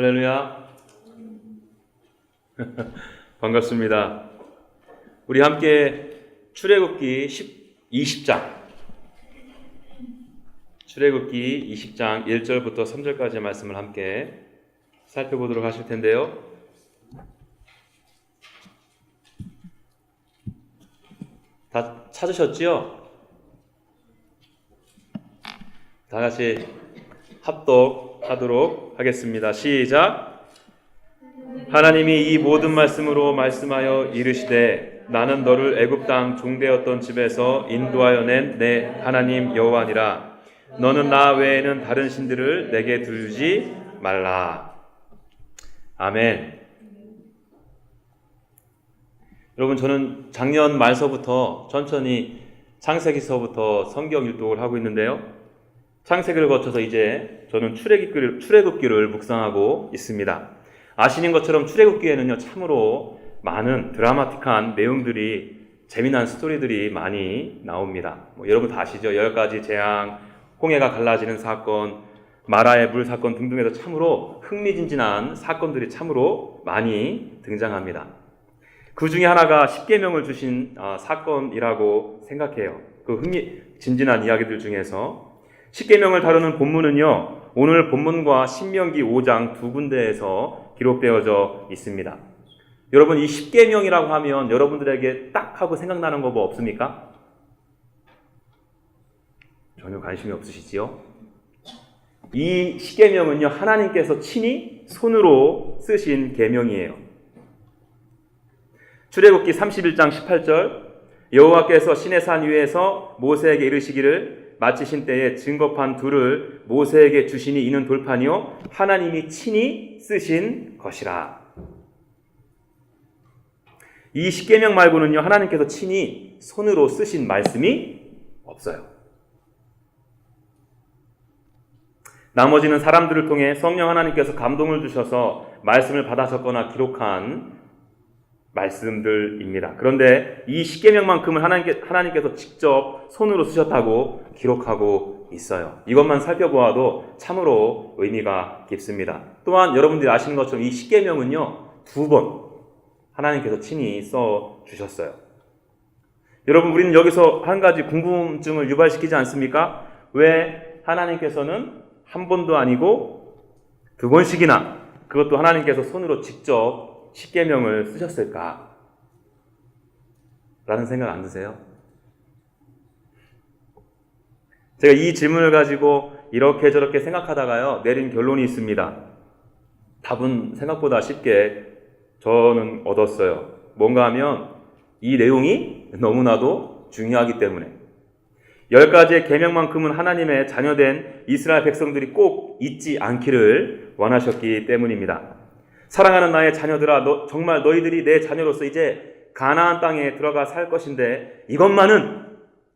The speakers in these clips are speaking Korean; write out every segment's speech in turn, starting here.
할렐루야. 반갑습니다. 우리 함께 출애굽기 20장 출애굽기 20장 1절부터 3절까지의 말씀을 함께 살펴보도록 하실 텐데요. 다 찾으셨지요? 다 같이 합독하도록 하겠습니다. 시작. 하나님이 이 모든 말씀으로 말씀하여 이르시되 나는 너를 애굽 땅 종되었던 집에서 인도하여 낸 내 하나님 여호와니라. 너는 나 외에는 다른 신들을 내게 두지 말라. 아멘. 여러분, 저는 작년 말서부터 천천히 창세기서부터 성경 일독을 하고 있는데요. 창세기를 거쳐서 이제 저는 출애굽기를 묵상하고 있습니다. 아시는 것처럼 출애굽기에는요, 참으로 많은 드라마틱한 내용들이, 재미난 스토리들이 많이 나옵니다. 여러분 다 아시죠? 10가지 재앙, 홍해가 갈라지는 사건, 마라의 물 사건 등등에서 참으로 흥미진진한 사건들이 참으로 많이 등장합니다. 그 중에 하나가 십계명을 주신 사건이라고 생각해요. 그 흥미진진한 이야기들 중에서 십계명을 다루는 본문은요, 오늘 본문과 신명기 5장 두 군데에서 기록되어져 있습니다. 여러분, 이 십계명이라고 하면 여러분들에게 딱 하고 생각나는 거 뭐 없습니까? 전혀 관심이 없으시지요? 이 십계명은요, 하나님께서 친히 손으로 쓰신 계명이에요. 출애굽기 31장 18절, 여호와께서 시내산 위에서 모세에게 이르시기를 마치신 때에 증거판 둘을 모세에게 주시니 이는 돌판이요 하나님이 친히 쓰신 것이라. 이 십계명 말고는요, 하나님께서 친히 손으로 쓰신 말씀이 없어요. 나머지는 사람들을 통해 성령 하나님께서 감동을 주셔서 말씀을 받아 적거나 기록한 말씀들입니다. 그런데 이 십계명만큼은 하나님께서 직접 손으로 쓰셨다고 기록하고 있어요. 이것만 살펴보아도 참으로 의미가 깊습니다. 또한 여러분들이 아시는 것처럼 이 십계명은요, 2번 하나님께서 친히 써 주셨어요. 여러분, 우리는 여기서 한 가지 궁금증을 유발시키지 않습니까? 왜 하나님께서는 한 번도 아니고 2번씩이나, 그것도 하나님께서 손으로 직접 십계명을 쓰셨을까? 라는 생각 안 드세요? 제가 이 질문을 가지고 이렇게 저렇게 생각하다가요, 내린 결론이 있습니다. 답은 생각보다 쉽게 저는 얻었어요. 뭔가 하면 이 내용이 너무나도 중요하기 때문에. 10가지의 계명만큼은 하나님의 자녀된 이스라엘 백성들이 꼭 잊지 않기를 원하셨기 때문입니다. 사랑하는 나의 자녀들아, 정말 너희들이 내 자녀로서 이제 가나안 땅에 들어가 살 것인데 이것만은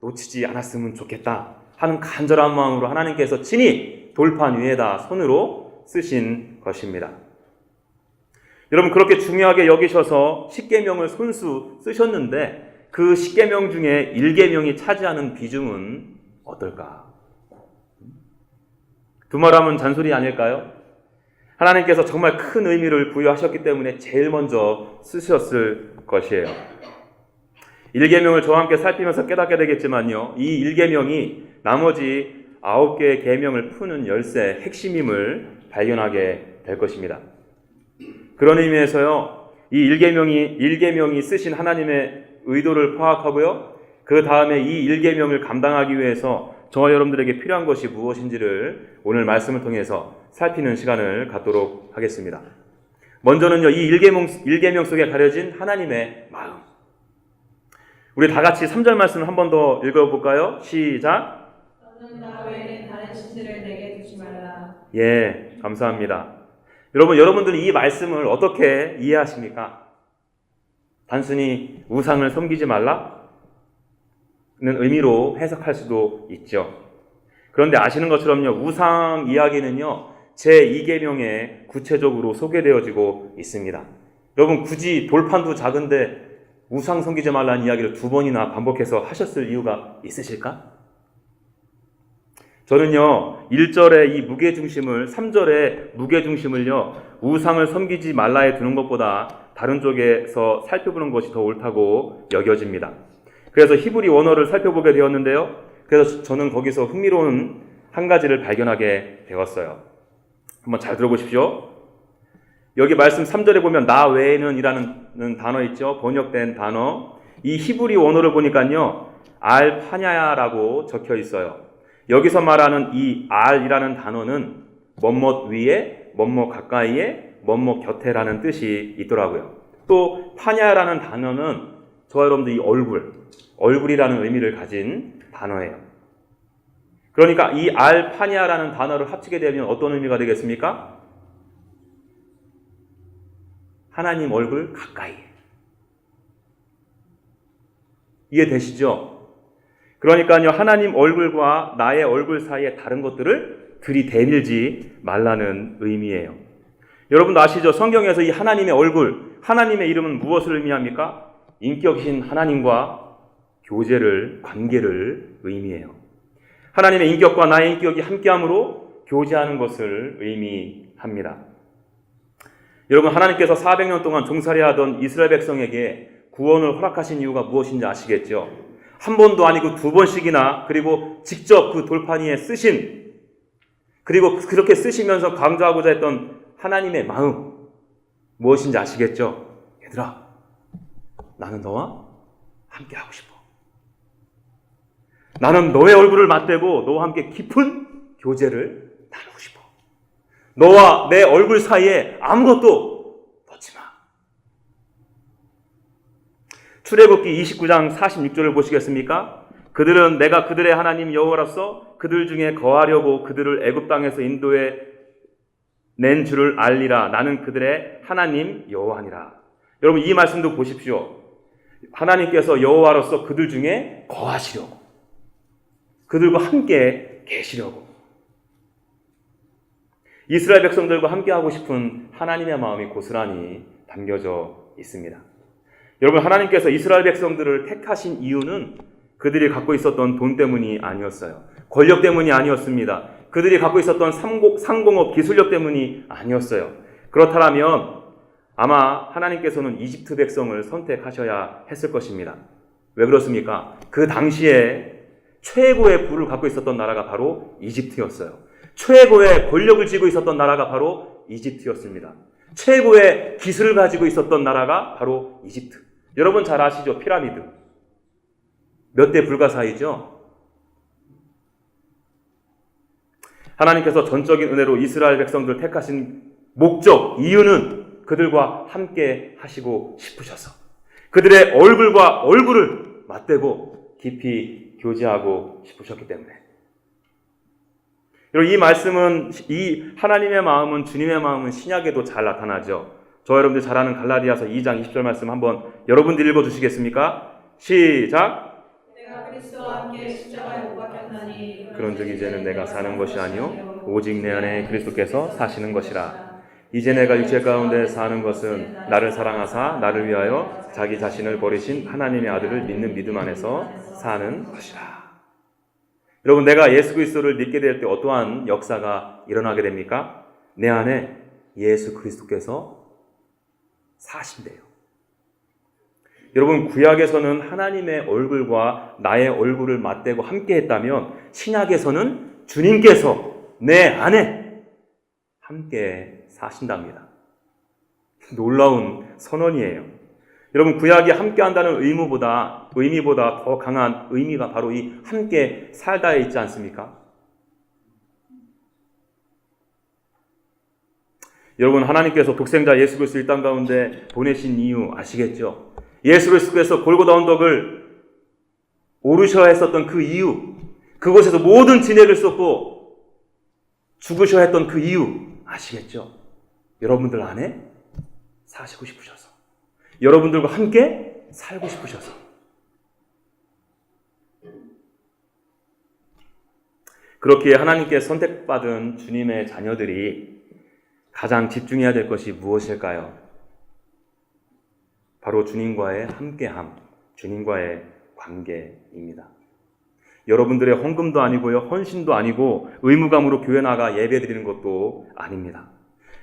놓치지 않았으면 좋겠다 하는 간절한 마음으로 하나님께서 친히 돌판 위에다 손으로 쓰신 것입니다. 여러분, 그렇게 중요하게 여기셔서 십계명을 손수 쓰셨는데 그 십계명 중에 1계명이 차지하는 비중은 어떨까? 두말하면 잔소리 아닐까요? 하나님께서 정말 큰 의미를 부여하셨기 때문에 제일 먼저 쓰셨을 것이에요. 1계명을 저와 함께 살피면서 깨닫게 되겠지만요, 이 1계명이 나머지 9개의 계명을 푸는 열쇠, 핵심임을 발견하게 될 것입니다. 그런 의미에서요, 이 1계명이 쓰신 하나님의 의도를 파악하고요, 그 다음에 이 1계명을 감당하기 위해서 저와 여러분들에게 필요한 것이 무엇인지를 오늘 말씀을 통해서 살피는 시간을 갖도록 하겠습니다. 먼저는요, 이 1계명 속에 가려진 하나님의 마음. 우리 다 같이 3절 말씀을 한 번 더 읽어볼까요? 시작. 너는 나 외에는 다른 신들을 내게 두지 말라. 예, 감사합니다. 여러분들은 이 말씀을 어떻게 이해하십니까? 단순히 우상을 섬기지 말라는 의미로 해석할 수도 있죠. 그런데 아시는 것처럼요, 우상 이야기는요, 제2계명에 구체적으로 소개되어지고 있습니다. 여러분, 굳이 돌판도 작은데 우상 섬기지 말라는 이야기를 2번이나 반복해서 하셨을 이유가 있으실까? 저는요, 1절의 이 무게중심을, 3절의 무게중심을요, 우상을 섬기지 말라에 두는 것보다 다른 쪽에서 살펴보는 것이 더 옳다고 여겨집니다. 그래서 히브리 원어를 살펴보게 되었는데요. 그래서 저는 거기서 흥미로운 한 가지를 발견하게 되었어요. 한번 잘 들어보십시오. 여기 말씀 3절에 보면 나 외에는 이라는 단어 있죠. 번역된 단어. 이 히브리 원어를 보니까요. 알파냐야라고 적혀 있어요. 여기서 말하는 이 알이라는 단어는 뭐뭇 위에, 뭐뭇 가까이에, 뭐뭇 곁에라는 뜻이 있더라고요. 또 파냐라는 단어는 저와 여러분들 이 얼굴이라는 의미를 가진 단어예요. 그러니까 이 알파냐라는 단어를 합치게 되면 어떤 의미가 되겠습니까? 하나님 얼굴 가까이. 이해되시죠? 그러니까요, 하나님 얼굴과 나의 얼굴 사이에 다른 것들을 들이대밀지 말라는 의미예요. 여러분도 아시죠? 성경에서 이 하나님의 얼굴, 하나님의 이름은 무엇을 의미합니까? 인격이신 하나님과 교제를, 관계를 의미해요. 하나님의 인격과 나의 인격이 함께함으로 교제하는 것을 의미합니다. 여러분, 하나님께서 400년 동안 종살이하던 이스라엘 백성에게 구원을 허락하신 이유가 무엇인지 아시겠죠? 한 번도 아니고 두 번씩이나, 그리고 직접 그 돌판 위에 쓰신, 그리고 그렇게 쓰시면서 강조하고자 했던 하나님의 마음 무엇인지 아시겠죠? 얘들아, 나는 너와 함께하고 싶어. 나는 너의 얼굴을 맞대고 너와 함께 깊은 교제를 나누고 싶어. 너와 내 얼굴 사이에 아무것도 넣지 마. 출애굽기 29장 46절을 보시겠습니까? 그들은 내가 그들의 하나님 여호와로서 그들 중에 거하려고 그들을 애굽 땅에서 인도해 낸 줄을 알리라. 나는 그들의 하나님 여호와니라. 여러분, 이 말씀도 보십시오. 하나님께서 여호와로서 그들 중에 거하시려고, 그들과 함께 계시려고, 이스라엘 백성들과 함께하고 싶은 하나님의 마음이 고스란히 담겨져 있습니다. 여러분, 하나님께서 이스라엘 백성들을 택하신 이유는 그들이 갖고 있었던 돈 때문이 아니었어요. 권력 때문이 아니었습니다. 그들이 갖고 있었던 상공업 기술력 때문이 아니었어요. 그렇다면 아마 하나님께서는 이집트 백성을 선택하셔야 했을 것입니다. 왜 그렇습니까? 그 당시에 최고의 부를 갖고 있었던 나라가 바로 이집트였어요. 최고의 권력을 쥐고 있었던 나라가 바로 이집트였습니다. 최고의 기술을 가지고 있었던 나라가 바로 이집트. 여러분 잘 아시죠? 피라미드. 몇 대 불가사의죠? 하나님께서 전적인 은혜로 이스라엘 백성들을 택하신 목적, 이유는 그들과 함께 하시고 싶으셔서, 그들의 얼굴과 얼굴을 맞대고 깊이 교제하고 싶으셨기 때문에. 여러분, 이 말씀은, 이 하나님의 마음은, 주님의 마음은 신약에도 잘 나타나죠. 저 여러분들 잘 아는 갈라디아서 2장 20절 말씀 한번 여러분들 읽어주시겠습니까? 시작! 내가 그리스도와 함께 십자가에 못 박혔나니 그런즉 이제는 내가 사는 것이 아니요 오직 내 안에 그리스도께서 사시는 것이라. 이제 내가 육체 가운데 사는 것은 나를 사랑하사 나를 위하여 자기 자신을 버리신 하나님의 아들을 믿는 믿음 안에서 사는 것이라. 여러분, 내가 예수 그리스도를 믿게 될 때 어떠한 역사가 일어나게 됩니까? 내 안에 예수 그리스도께서 사신대요. 여러분, 구약에서는 하나님의 얼굴과 나의 얼굴을 맞대고 함께 했다면, 신약에서는 주님께서 내 안에 함께 사신답니다. 놀라운 선언이에요. 여러분, 구약이 함께 한다는 의미보다 더 강한 의미가 바로 이 함께 살다에 있지 않습니까? 여러분, 하나님께서 독생자 예수 그리스도 이 땅 가운데 보내신 이유 아시겠죠? 예수 그리스도께서 골고다 언덕을 오르셔야 했었던 그 이유, 그곳에서 모든 진액을 쏟고 죽으셔야 했던 그 이유 아시겠죠? 여러분들 안에 사시고 싶으셔서, 여러분들과 함께 살고 싶으셔서. 그렇기에 하나님께 선택받은 주님의 자녀들이 가장 집중해야 될 것이 무엇일까요? 바로 주님과의 함께함, 주님과의 관계입니다. 여러분들의 헌금도 아니고요, 헌신도 아니고 의무감으로 교회 나가 예배 드리는 것도 아닙니다.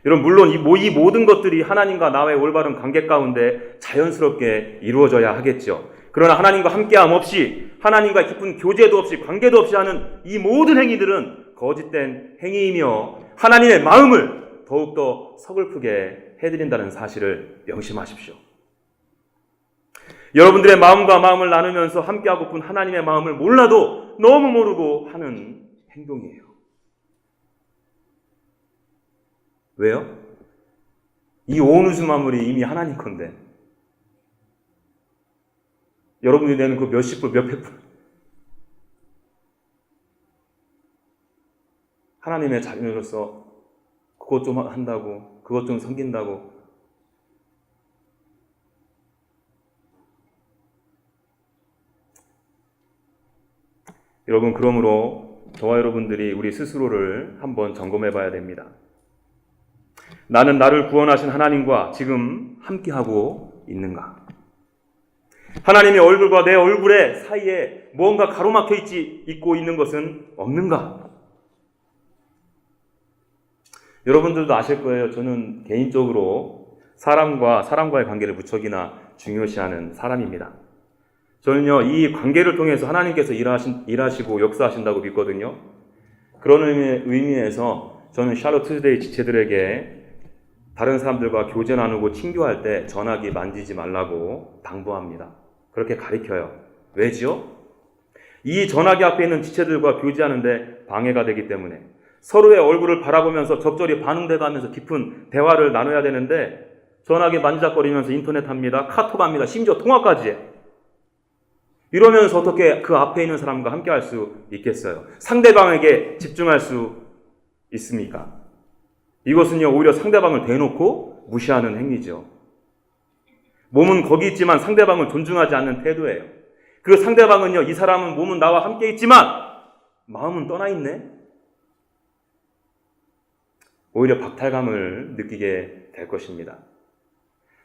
여러분, 물론 이 모든 것들이 하나님과 나와의 올바른 관계 가운데 자연스럽게 이루어져야 하겠죠. 그러나 하나님과 함께함 없이, 하나님과 깊은 교제도 없이, 관계도 없이 하는 이 모든 행위들은 거짓된 행위이며 하나님의 마음을 더욱더 서글프게 해드린다는 사실을 명심하십시오. 여러분들의 마음과 마음을 나누면서 함께하고픈 하나님의 마음을 몰라도 너무 모르고 하는 행동이에요. 왜요? 이 온 우주 만물이 이미 하나님 건데 여러분이 내는 그 몇십 불, 몇백 불 하나님의 자녀로서 그것 좀 한다고, 그것 좀 섬긴다고, 여러분, 그러므로 저와 여러분들이 우리 스스로를 한번 점검해 봐야 됩니다. 나는 나를 구원하신 하나님과 지금 함께하고 있는가? 하나님의 얼굴과 내 얼굴의 사이에 무언가 가로막혀 있고 있는 것은 없는가? 여러분들도 아실 거예요. 저는 개인적으로 사람과의 관계를 무척이나 중요시하는 사람입니다. 저는요, 이 관계를 통해서 하나님께서 일하시고 역사하신다고 믿거든요. 그런 의미에서 저는 샬롯 투데이 지체들에게 다른 사람들과 교제 나누고 친교할 때 전화기 만지지 말라고 당부합니다. 그렇게 가르쳐요. 왜지요? 이 전화기 앞에 있는 지체들과 교제하는데 방해가 되기 때문에 서로의 얼굴을 바라보면서 적절히 반응돼가면서 깊은 대화를 나눠야 되는데 전화기 만지작거리면서 인터넷 합니다. 카톡 합니다. 심지어 통화까지 해요. 이러면서 어떻게 그 앞에 있는 사람과 함께 할 수 있겠어요? 상대방에게 집중할 수 있습니까? 이것은요, 오히려 상대방을 대놓고 무시하는 행위죠. 몸은 거기 있지만 상대방을 존중하지 않는 태도예요. 그 상대방은요, 이 사람은 몸은 나와 함께 있지만 마음은 떠나 있네? 오히려 박탈감을 느끼게 될 것입니다.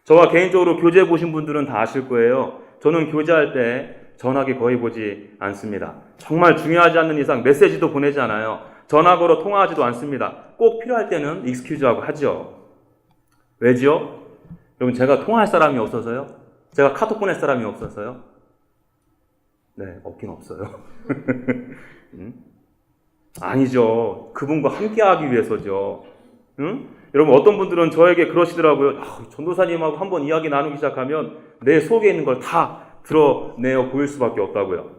저와 개인적으로 교제해 보신 분들은 다 아실 거예요. 저는 교제할 때 전화기 거의 보지 않습니다. 정말 중요하지 않는 이상 메시지도 보내지 않아요. 전화 걸어 통화하지도 않습니다. 꼭 필요할 때는 익스큐즈하고 하죠. 왜지요? 여러분, 제가 통화할 사람이 없어서요? 제가 카톡 보낼 사람이 없어서요? 네, 없긴 없어요. 아니죠. 그분과 함께하기 위해서죠. 응? 여러분, 어떤 분들은 저에게 그러시더라고요. 전도사님하고 한번 이야기 나누기 시작하면 내 속에 있는 걸 다 드러내어 보일 수밖에 없다고요.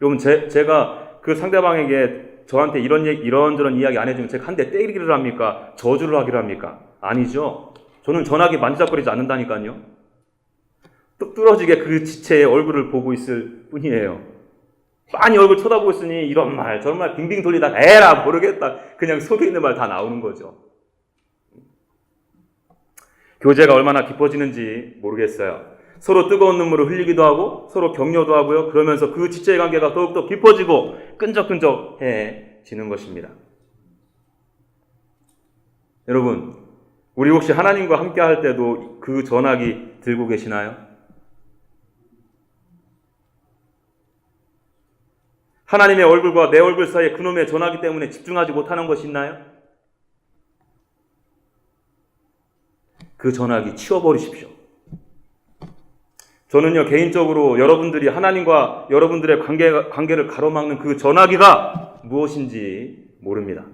여러분, 제가 그 상대방에게 저한테 이런저런 이야기 안 해주면 제가 한 대 때리기를 합니까? 저주를 하기를 합니까? 아니죠. 저는 전화기 만지작거리지 않는다니까요. 뚝 떨어지게 그 지체의 얼굴을 보고 있을 뿐이에요. 빤히 얼굴 쳐다보고 있으니 이런 말 저런 말 빙빙 돌리다가 에라 모르겠다. 그냥 속에 있는 말 다 나오는 거죠. 교제가 얼마나 깊어지는지 모르겠어요. 서로 뜨거운 눈물을 흘리기도 하고 서로 격려도 하고요. 그러면서 그 지체의 관계가 더욱더 깊어지고 끈적끈적해지는 것입니다. 여러분, 우리 혹시 하나님과 함께 할 때도 그 전화기 들고 계시나요? 하나님의 얼굴과 내 얼굴 사이에 그놈의 전화기 때문에 집중하지 못하는 것이 있나요? 그 전화기 치워버리십시오. 저는요, 개인적으로 여러분들이 하나님과 여러분들의 관계를 가로막는 그 전화기가 무엇인지 모릅니다.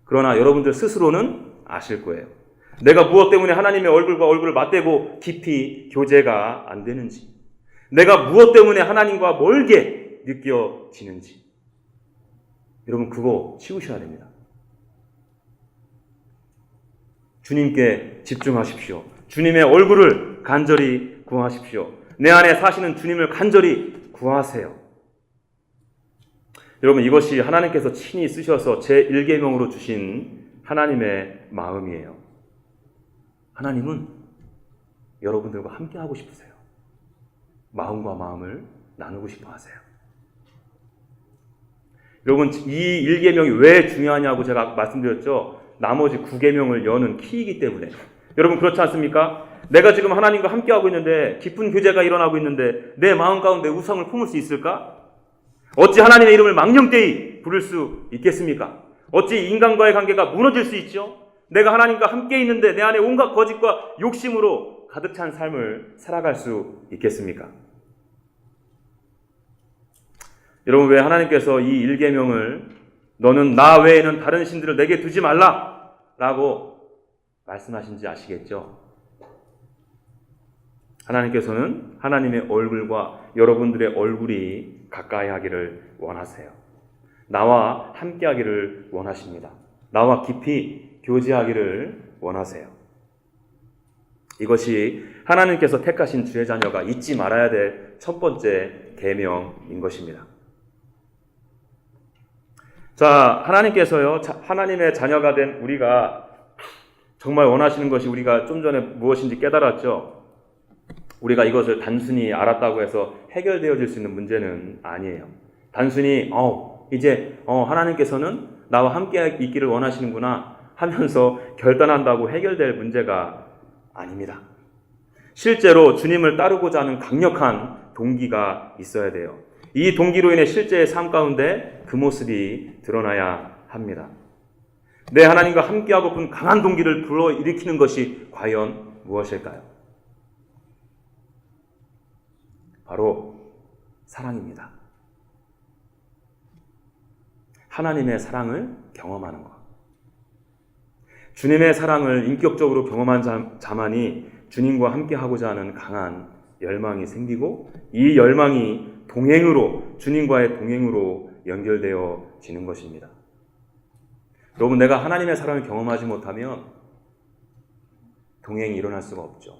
그러나 여러분들 스스로는 아실 거예요. 내가 무엇 때문에 하나님의 얼굴과 얼굴을 맞대고 깊이 교제가 안 되는지, 내가 무엇 때문에 하나님과 멀게 느껴지는지, 여러분 그거 치우셔야 됩니다. 주님께 집중하십시오. 주님의 얼굴을 간절히 구하십시오. 내 안에 사시는 주님을 간절히 구하세요. 여러분, 이것이 하나님께서 친히 쓰셔서 제1계명으로 주신 하나님의 마음이에요. 하나님은 여러분들과 함께 하고 싶으세요. 마음과 마음을 나누고 싶어 하세요. 여러분, 이 1계명이 왜 중요하냐고 제가 말씀드렸죠. 나머지 9계명을 여는 키이기 때문에 여러분 그렇지 않습니까? 내가 지금 하나님과 함께하고 있는데 깊은 교제가 일어나고 있는데 내 마음 가운데 우상을 품을 수 있을까? 어찌 하나님의 이름을 망령되이 부를 수 있겠습니까? 어찌 인간과의 관계가 무너질 수 있죠? 내가 하나님과 함께 있는데 내 안에 온갖 거짓과 욕심으로 가득 찬 삶을 살아갈 수 있겠습니까? 여러분, 왜 하나님께서 이 일계명을 너는 나 외에는 다른 신들을 내게 두지 말라 라고 말씀하신지 아시겠죠? 하나님께서는 하나님의 얼굴과 여러분들의 얼굴이 가까이 하기를 원하세요. 나와 함께 하기를 원하십니다. 나와 깊이 교제하기를 원하세요. 이것이 하나님께서 택하신 주의 자녀가 잊지 말아야 될 첫 번째 계명인 것입니다. 자, 하나님께서요, 하나님의 자녀가 된 우리가 정말 원하시는 것이 우리가 좀 전에 무엇인지 깨달았죠? 우리가 이것을 단순히 알았다고 해서 해결되어질 수 있는 문제는 아니에요. 단순히 이제 하나님께서는 나와 함께 있기를 원하시는구나 하면서 결단한다고 해결될 문제가 아닙니다. 실제로 주님을 따르고자 하는 강력한 동기가 있어야 돼요. 이 동기로 인해 실제의 삶 가운데 그 모습이 드러나야 합니다. 내 하나님과 함께하고픈 강한 동기를 불러일으키는 것이 과연 무엇일까요? 바로 사랑입니다. 하나님의 사랑을 경험하는 것. 주님의 사랑을 인격적으로 경험한 자만이 주님과 함께하고자 하는 강한 열망이 생기고 이 열망이 동행으로, 주님과의 동행으로 연결되어지는 것입니다. 여러분, 내가 하나님의 사랑을 경험하지 못하면 동행이 일어날 수가 없죠.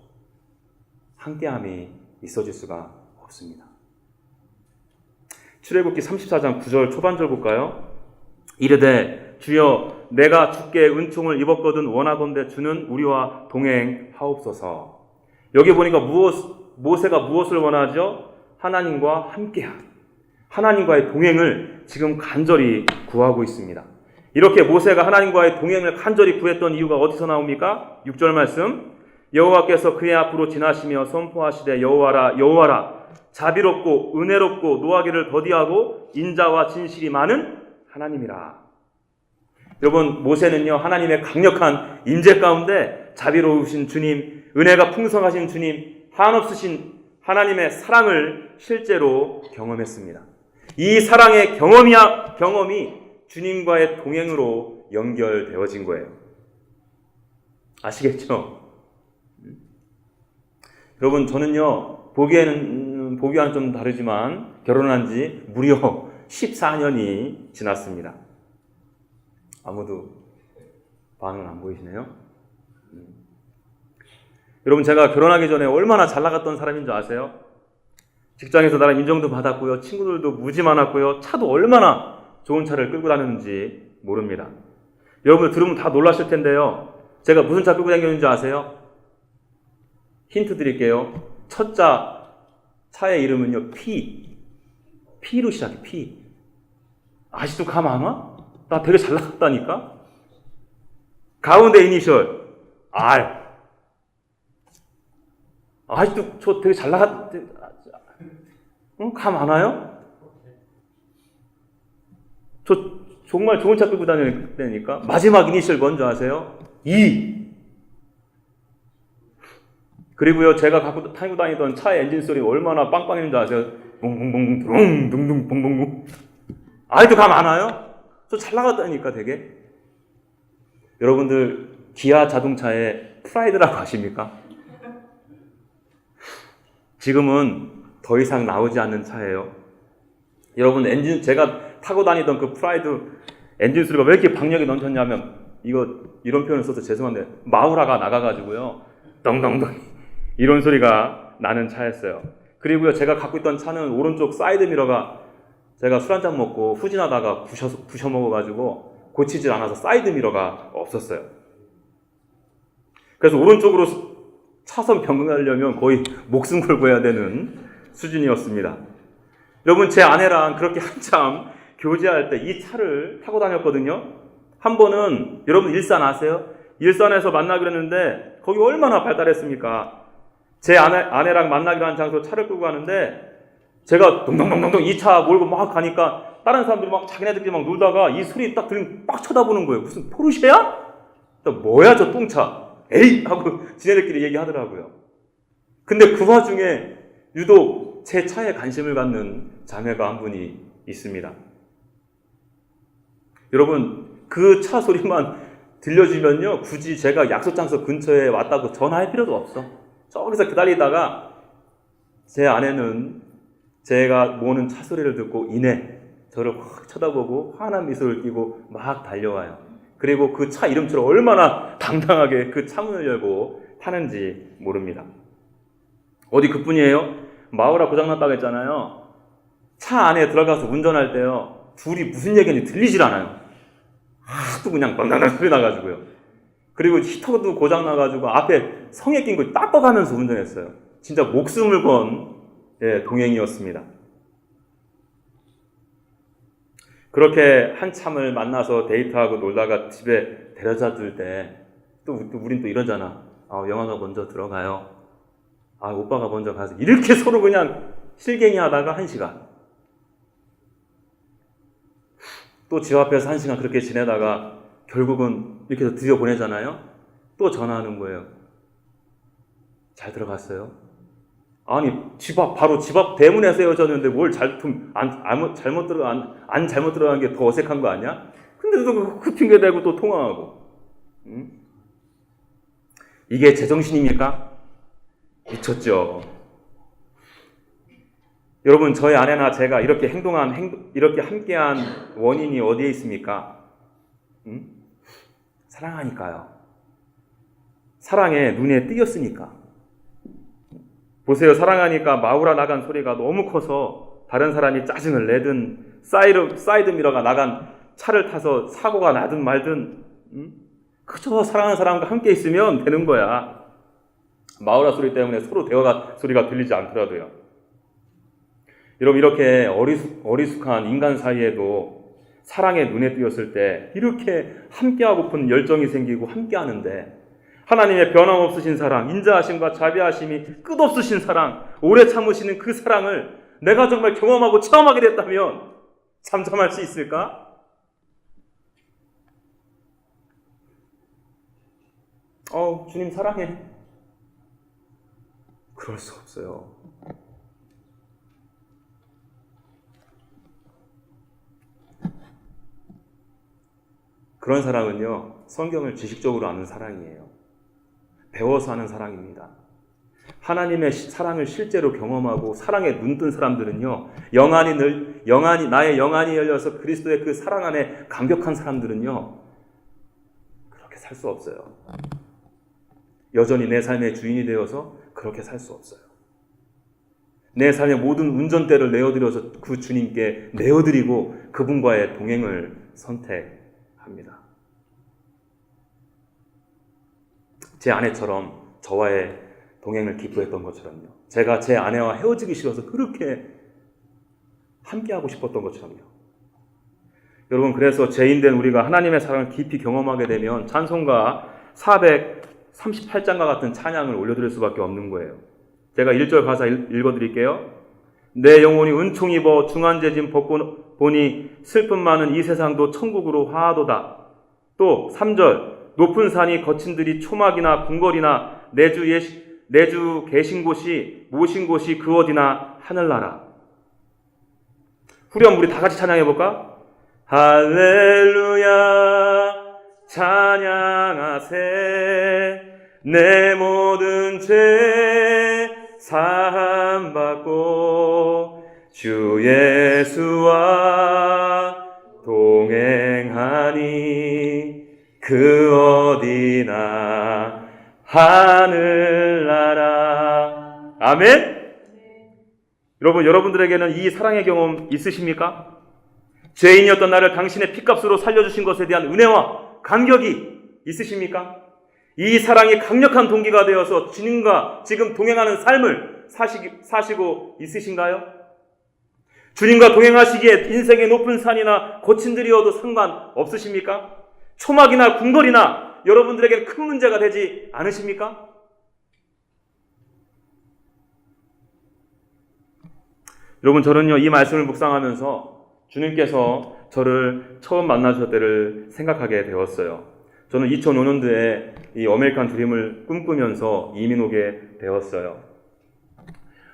함께함이 있어질 수가 없습니다. 출애굽기 34장 9절 초반절 볼까요? 이르되 주여 내가 주께 은총을 입었거든 원하건대 주는 우리와 동행하옵소서. 여기 보니까 모세가 무엇을 원하죠? 하나님과 함께함, 하나님과의 동행을 지금 간절히 구하고 있습니다. 이렇게 모세가 하나님과의 동행을 간절히 구했던 이유가 어디서 나옵니까? 6절 말씀, 여호와께서 그의 앞으로 지나시며 선포하시되 여호와라 여호와라 자비롭고 은혜롭고 노하기를 더디하고 인자와 진실이 많은 하나님이라. 여러분, 모세는요 하나님의 강력한 임재 가운데 자비로우신 주님, 은혜가 풍성하신 주님, 한없으신 하나님의 사랑을 실제로 경험했습니다. 이 사랑의 경험이 주님과의 동행으로 연결되어진 거예요. 아시겠죠? 여러분, 저는요 보기와는 좀 다르지만 결혼한 지 무려 14년이 지났습니다. 아무도 반응 안 보이시네요? 여러분, 제가 결혼하기 전에 얼마나 잘 나갔던 사람인 줄 아세요? 직장에서 나름 인정도 받았고요. 친구들도 무지 많았고요. 차도 얼마나 좋은 차를 끌고 다녔는지 모릅니다. 여러분들 들으면 다 놀라실 텐데요. 제가 무슨 차 끌고 다녔는지 아세요? 힌트 드릴게요. 첫 차의 이름은요, P로 시작해, P. 아직도 감 안 와? 나 되게 잘 나갔다니까? 가운데 이니셜, R. 아직도 저 되게 잘 감 안 와요? 저 정말 좋은 차 끌고 다니니까 마지막 이니셜 뭔지 아세요? E. 그리고요, 제가 타고 다니던 차의 엔진 소리 얼마나 빵빵했는지 아세요? 붕붕붕 드릉 둥둥 붕붕붕. 아직도 감 안 와요? 저 잘 나갔다니까 되게. 여러분들 기아 자동차의 프라이드라고 아십니까? 지금은 더 이상 나오지 않는 차예요. 여러분, 제가 타고 다니던 그 프라이드 엔진 소리가 왜 이렇게 박력이 넘쳤냐면, 이런 표현을 써서 죄송한데, 마우라가 나가가지고요, 덩덩덩, 이런 소리가 나는 차였어요. 그리고요, 제가 갖고 있던 차는 오른쪽 사이드 미러가 제가 술 한잔 먹고 후진하다가 부셔 먹어가지고 고치질 않아서 사이드 미러가 없었어요. 그래서 오른쪽으로 차선 변경하려면 거의 목숨 걸고 해야 되는 수준이었습니다. 여러분, 제 아내랑 그렇게 한참 교제할 때 이 차를 타고 다녔거든요. 한 번은, 여러분 일산 아세요? 일산에서 만나기로 했는데 거기 얼마나 발달했습니까? 제 아내랑 만나기로 한 장소로 차를 끌고 가는데 제가 동동동동동 이 차 몰고 막 가니까 다른 사람들이 막 자기네들끼리 막 놀다가 이 소리 딱 들리면 빡 쳐다보는 거예요. 무슨 포르쉐야? 또 뭐야 저 똥차? 에이! 하고 지네들끼리 얘기하더라고요. 근데 그 와중에 유독 제 차에 관심을 갖는 자매가 한 분이 있습니다. 여러분, 그 차 소리만 들려주면요, 굳이 제가 약속 장소 근처에 왔다고 전화할 필요도 없어. 저기서 기다리다가 제 아내는 제가 모는 차 소리를 듣고 이내 저를 확 쳐다보고 환한 미소를 띠고 막 달려와요. 그리고 그 차 이름처럼 얼마나 당당하게 그 차문을 열고 타는지 모릅니다. 어디 그뿐이에요? 마우라 고장났다고 했잖아요. 차 안에 들어가서 운전할 때요, 둘이 무슨 얘기인지 들리질 않아요. 하도 그냥 빵당당 소리 나가지고요. 그리고 히터도 고장나가지고 앞에 성에 낀 걸 닦아가면서 운전했어요. 진짜 목숨을 건 동행이었습니다. 그렇게 한참을 만나서 데이트하고 놀다가 집에 데려다 줄 때 또 우린 또 이러잖아. 영화가 먼저 들어가요. 오빠가 먼저 가서 이렇게 서로 그냥 실갱이 하다가 1시간. 또 집 앞에서 1시간 그렇게 지내다가 결국은 이렇게 해서 드디어 보내잖아요. 또 전화하는 거예요. 잘 들어갔어요? 아니, 바로 집 앞 대문에 세워졌는데 뭘 잘못 들어간 게 더 어색한 거 아니야? 근데 또 그 핑계 대고 또 통화하고. 이게 제정신입니까? 미쳤죠. 여러분, 저희 아내나 제가 이렇게 이렇게 함께한 원인이 어디에 있습니까? 사랑하니까요. 사랑에 눈에 띄었으니까. 보세요. 사랑하니까 마우라 나간 소리가 너무 커서 다른 사람이 짜증을 내든 사이드 미러가 나간 차를 타서 사고가 나든 말든 그저 사랑하는 사람과 함께 있으면 되는 거야. 마우라 소리 때문에 서로 대화 소리가 들리지 않더라도요. 여러분, 이렇게 어리숙한 인간 사이에도 사랑의 눈에 띄었을 때 이렇게 함께하고픈 열정이 생기고 함께하는데, 하나님의 변함없으신 사랑, 인자하심과 자비하심이 끝없으신 사랑, 오래 참으시는 그 사랑을 내가 정말 경험하고 체험하게 됐다면 잠잠할 수 있을까? 주님 사랑해. 그럴 수 없어요. 그런 사랑은요, 성경을 지식적으로 아는 사랑이에요. 배워서 하는 사랑입니다. 하나님의 사랑을 실제로 경험하고 사랑에 눈뜬 사람들은요, 나의 영안이 열려서 그리스도의 그 사랑 안에 감격한 사람들은요, 그렇게 살 수 없어요. 여전히 내 삶의 주인이 되어서 그렇게 살 수 없어요. 내 삶의 모든 운전대를 내어드려서 그 주님께 내어드리고 그분과의 동행을 선택합니다. 제 아내처럼 저와의 동행을 기뻐했던 것처럼요. 제가 제 아내와 헤어지기 싫어서 그렇게 함께하고 싶었던 것처럼요. 여러분, 그래서 죄인된 우리가 하나님의 사랑을 깊이 경험하게 되면 찬송가 438장과 같은 찬양을 올려드릴 수밖에 없는 거예요. 제가 1절 가사 읽어드릴게요. 내 영혼이 은총 입어 중한죄짐 벗고 보니 슬픔 많은 이 세상도 천국으로 화하도다. 또 3절 높은 산이 거친 들이 초막이나 궁궐이나 내주 계신 곳이 모신 곳이 그 어디나 하늘나라. 후렴 우리 다 같이 찬양해볼까? 할렐루야 찬양하세 내 모든 죄 사함받고 주 예수와 동행하니 그 어디나 하늘나라. 아멘. 여러분들에게는 이 사랑의 경험 있으십니까? 죄인이었던 나를 당신의 피값으로 살려주신 것에 대한 은혜와 감격이 있으십니까? 이 사랑이 강력한 동기가 되어서 주님과 지금 동행하는 삶을 사시고 있으신가요? 주님과 동행하시기에 인생의 높은 산이나 거친 들이어도 상관없으십니까? 초막이나 궁궐이나 여러분들에게 큰 문제가 되지 않으십니까? 여러분, 저는요, 이 말씀을 묵상하면서 주님께서 저를 처음 만나셨을 때를 생각하게 되었어요. 저는 2005년도에 이 어메리칸 드림을 꿈꾸면서 이민 오게 되었어요.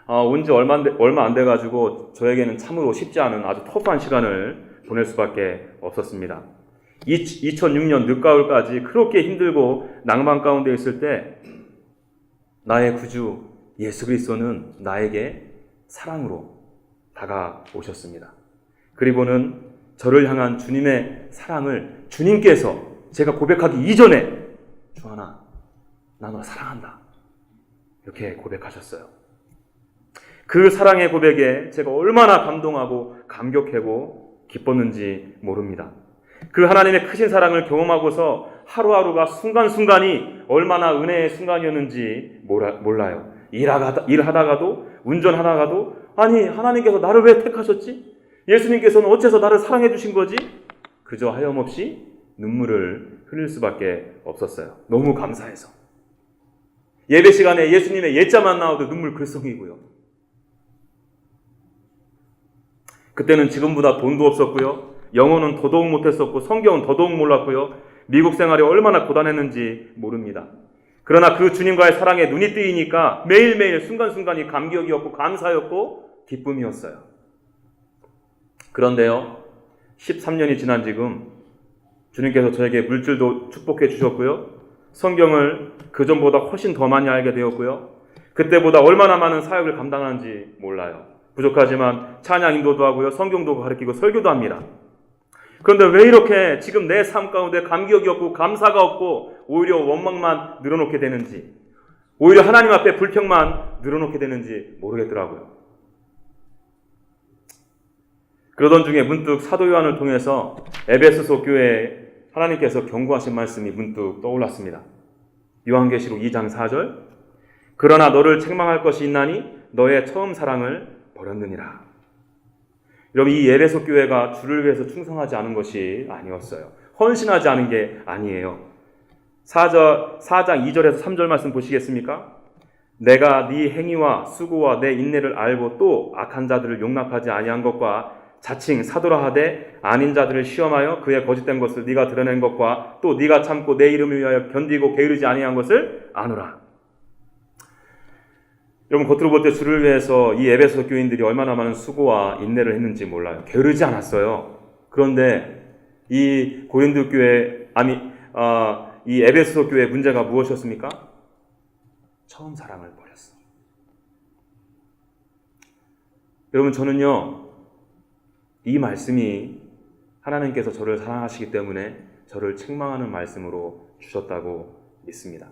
온 지 얼마 안 돼가지고 저에게는 참으로 쉽지 않은 아주 터프한 시간을 보낼 수밖에 없었습니다. 2006년 늦가을까지 그렇게 힘들고 낭만 가운데 있을 때 나의 구주 예수 그리스도는 나에게 사랑으로 다가오셨습니다. 그리고는 저를 향한 주님의 사랑을 주님께서 제가 고백하기 이전에 주하나 나 너 사랑한다 이렇게 고백하셨어요. 그 사랑의 고백에 제가 얼마나 감동하고 감격하고 기뻤는지 모릅니다. 그 하나님의 크신 사랑을 경험하고서 하루하루가 순간순간이 얼마나 은혜의 순간이었는지 몰라요. 일하다가도 운전하다가도 아니 하나님께서 나를 왜 택하셨지? 예수님께서는 어째서 나를 사랑해 주신 거지? 그저 하염없이 눈물을 흘릴 수밖에 없었어요. 너무 감사해서. 예배 시간에 예수님의 예자만 나와도 눈물 글썽이고요. 그때는 지금보다 돈도 없었고요. 영어는 더더욱 못했었고 성경은 더더욱 몰랐고요. 미국 생활이 얼마나 고단했는지 모릅니다. 그러나 그 주님과의 사랑에 눈이 뜨이니까 매일매일 순간순간이 감격이었고 감사였고 기쁨이었어요. 그런데요, 13년이 지난 지금 주님께서 저에게 물질도 축복해 주셨고요. 성경을 그전보다 훨씬 더 많이 알게 되었고요. 그때보다 얼마나 많은 사역을 감당하는지 몰라요. 부족하지만 찬양 인도도 하고요. 성경도 가르치고 설교도 합니다. 그런데 왜 이렇게 지금 내 삶 가운데 감격이 없고 감사가 없고 오히려 원망만 늘어놓게 되는지, 오히려 하나님 앞에 불평만 늘어놓게 되는지 모르겠더라고요. 그러던 중에 문득 사도 요한을 통해서 에베소서 교회에 하나님께서 경고하신 말씀이 문득 떠올랐습니다. 요한계시록 2장 4절, 그러나 너를 책망할 것이 있나니 너의 처음 사랑을 버렸느니라. 여러분, 이 에베소 교회가 주를 위해서 충성하지 않은 것이 아니었어요. 헌신하지 않은 게 아니에요. 4장 2절에서 3절 말씀 보시겠습니까? 내가 네 행위와 수고와 내 인내를 알고 또 악한 자들을 용납하지 아니한 것과 자칭 사도라 하되 아닌 자들을 시험하여 그의 거짓된 것을 네가 드러낸 것과 또 네가 참고 내 이름을 위하여 견디고 게으르지 아니한 것을 아노라. 여러분, 겉으로 볼 때 주를 위해서 이 에베소 교인들이 얼마나 많은 수고와 인내를 했는지 몰라요. 게으르지 않았어요. 그런데 이 고린도 교회 이 에베소 교회 문제가 무엇이었습니까? 처음 사랑을 버렸어요. 여러분, 저는요, 이 말씀이 하나님께서 저를 사랑하시기 때문에 저를 책망하는 말씀으로 주셨다고 믿습니다.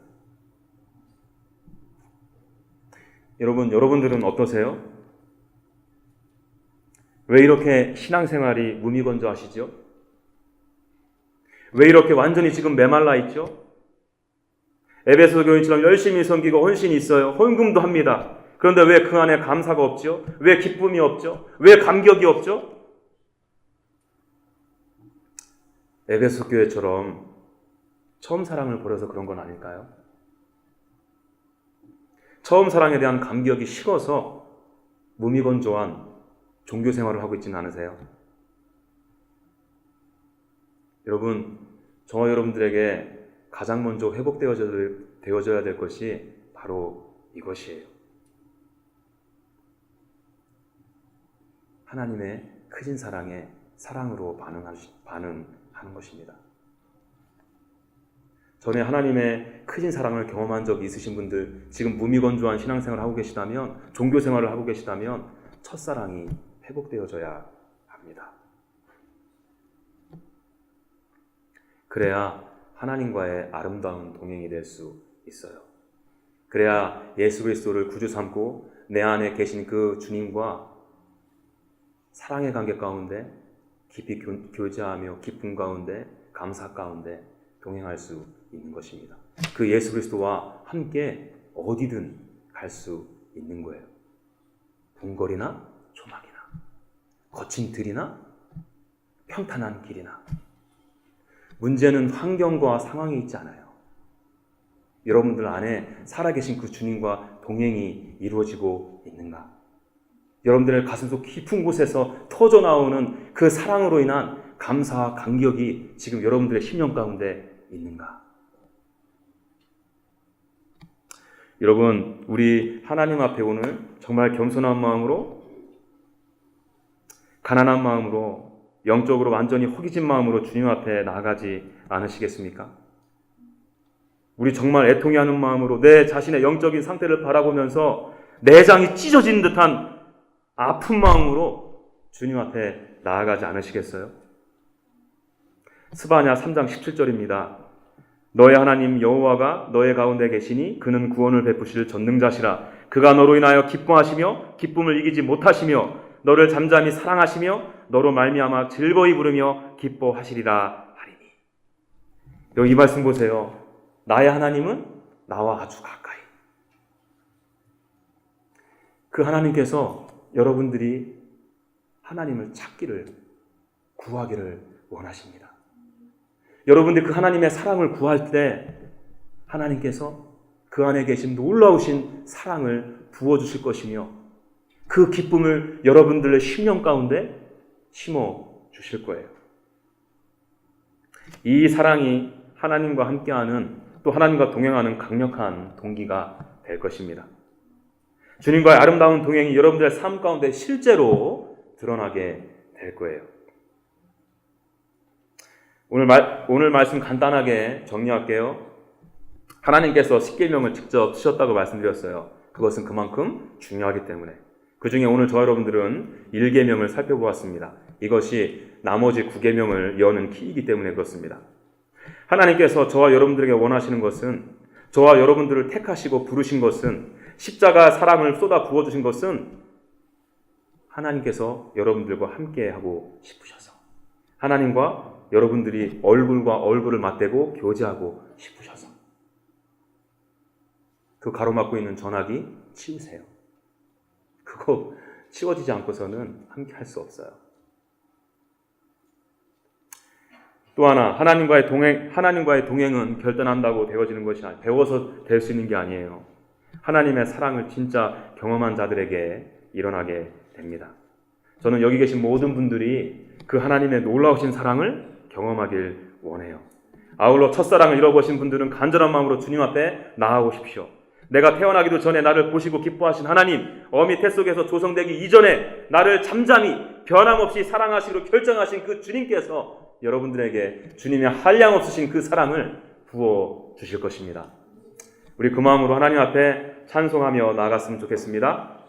여러분들은 어떠세요? 왜 이렇게 신앙생활이 무미건조하시죠? 왜 이렇게 완전히 지금 메말라 있죠? 에베소 교인처럼 열심히 섬기고 헌신이 있어요. 헌금도 합니다. 그런데 왜 그 안에 감사가 없죠? 왜 기쁨이 없죠? 왜 감격이 없죠? 에베소 교회처럼 처음 사랑을 버려서 그런 건 아닐까요? 처음 사랑에 대한 감격이 식어서 무미건조한 종교 생활을 하고 있지는 않으세요? 여러분, 저와 여러분들에게 가장 먼저 회복되어져야 될 것이 바로 이것이에요. 하나님의 크신 사랑에 사랑으로 반응하는 것입니다. 전에 하나님의 크신 사랑을 경험한 적이 있으신 분들, 지금 무미건조한 신앙생활을 하고 계시다면, 종교생활을 하고 계시다면 첫사랑이 회복되어져야 합니다. 그래야 하나님과의 아름다운 동행이 될 수 있어요. 그래야 예수 그리스도를 구주 삼고 내 안에 계신 그 주님과 사랑의 관계 가운데 깊이 교제하며 기쁨 가운데 감사 가운데 동행할 수 있는 것입니다. 그 예수 그리스도와 함께 어디든 갈 수 있는 거예요. 궁궐이나 조막이나 거친 들이나 평탄한 길이나. 문제는 환경과 상황이 있지 않아요. 여러분들 안에 살아계신 그 주님과 동행이 이루어지고 있는가? 여러분들의 가슴속 깊은 곳에서 터져나오는 그 사랑으로 인한 감사와 감격이 지금 여러분들의 심령 가운데 있는가? 여러분, 우리 하나님 앞에 오늘 정말 겸손한 마음으로, 가난한 마음으로, 영적으로 완전히 허기진 마음으로 주님 앞에 나아가지 않으시겠습니까? 우리 정말 애통해 하는 마음으로 내 자신의 영적인 상태를 바라보면서 내장이 찢어진 듯한 아픈 마음으로 주님 앞에 나아가지 않으시겠어요? 스바냐 3장 17절입니다. 너의 하나님 여호와가 너의 가운데 계시니 그는 구원을 베푸실 전능자시라. 그가 너로 인하여 기뻐하시며 기쁨을 이기지 못하시며 너를 잠잠히 사랑하시며 너로 말미암아 즐거이 부르며 기뻐하시리라 하리니. 여기 이 말씀 보세요. 나의 하나님은 나와 아주 가까이. 그 하나님께서 여러분들이 하나님을 찾기를, 구하기를 원하십니다. 여러분들이 그 하나님의 사랑을 구할 때 하나님께서 그 안에 계신 놀라우신 사랑을 부어주실 것이며 그 기쁨을 여러분들의 심령 가운데 심어주실 거예요. 이 사랑이 하나님과 함께하는, 또 하나님과 동행하는 강력한 동기가 될 것입니다. 주님과의 아름다운 동행이 여러분들의 삶 가운데 실제로 드러나게 될 거예요. 오늘 말씀 간단하게 정리할게요. 하나님께서 십계명을 직접 쓰셨다고 말씀드렸어요. 그것은 그만큼 중요하기 때문에. 그 중에 오늘 저와 여러분들은 1계명을 살펴보았습니다. 이것이 나머지 9계명을 여는 키이기 때문에 그렇습니다. 하나님께서 저와 여러분들에게 원하시는 것은, 저와 여러분들을 택하시고 부르신 것은, 십자가 사랑을 쏟아 부어주신 것은 하나님께서 여러분들과 함께하고 싶으셔서, 하나님과 여러분들이 얼굴과 얼굴을 맞대고 교제하고 싶으셔서 그 가로막고 있는 전화기 치우세요. 그거 치워지지 않고서는 함께할 수 없어요. 또 하나, 하나님과의 동행은 결단한다고 되어지는 것이 아니에요. 배워서 될 수 있는 게 아니에요. 하나님의 사랑을 진짜 경험한 자들에게 일어나게 됩니다. 저는 여기 계신 모든 분들이 그 하나님의 놀라우신 사랑을 경험하길 원해요. 아울러 첫사랑을 잃어버린 분들은 간절한 마음으로 주님 앞에 나아오십시오. 내가 태어나기도 전에 나를 보시고 기뻐하신 하나님, 어미 태 속에서 조성되기 이전에 나를 잠잠히 변함없이 사랑하시기로 결정하신 그 주님께서 여러분들에게 주님의 한량없으신 그 사랑을 부어주실 것입니다. 우리 그 마음으로 하나님 앞에 찬송하며 나아갔으면 좋겠습니다.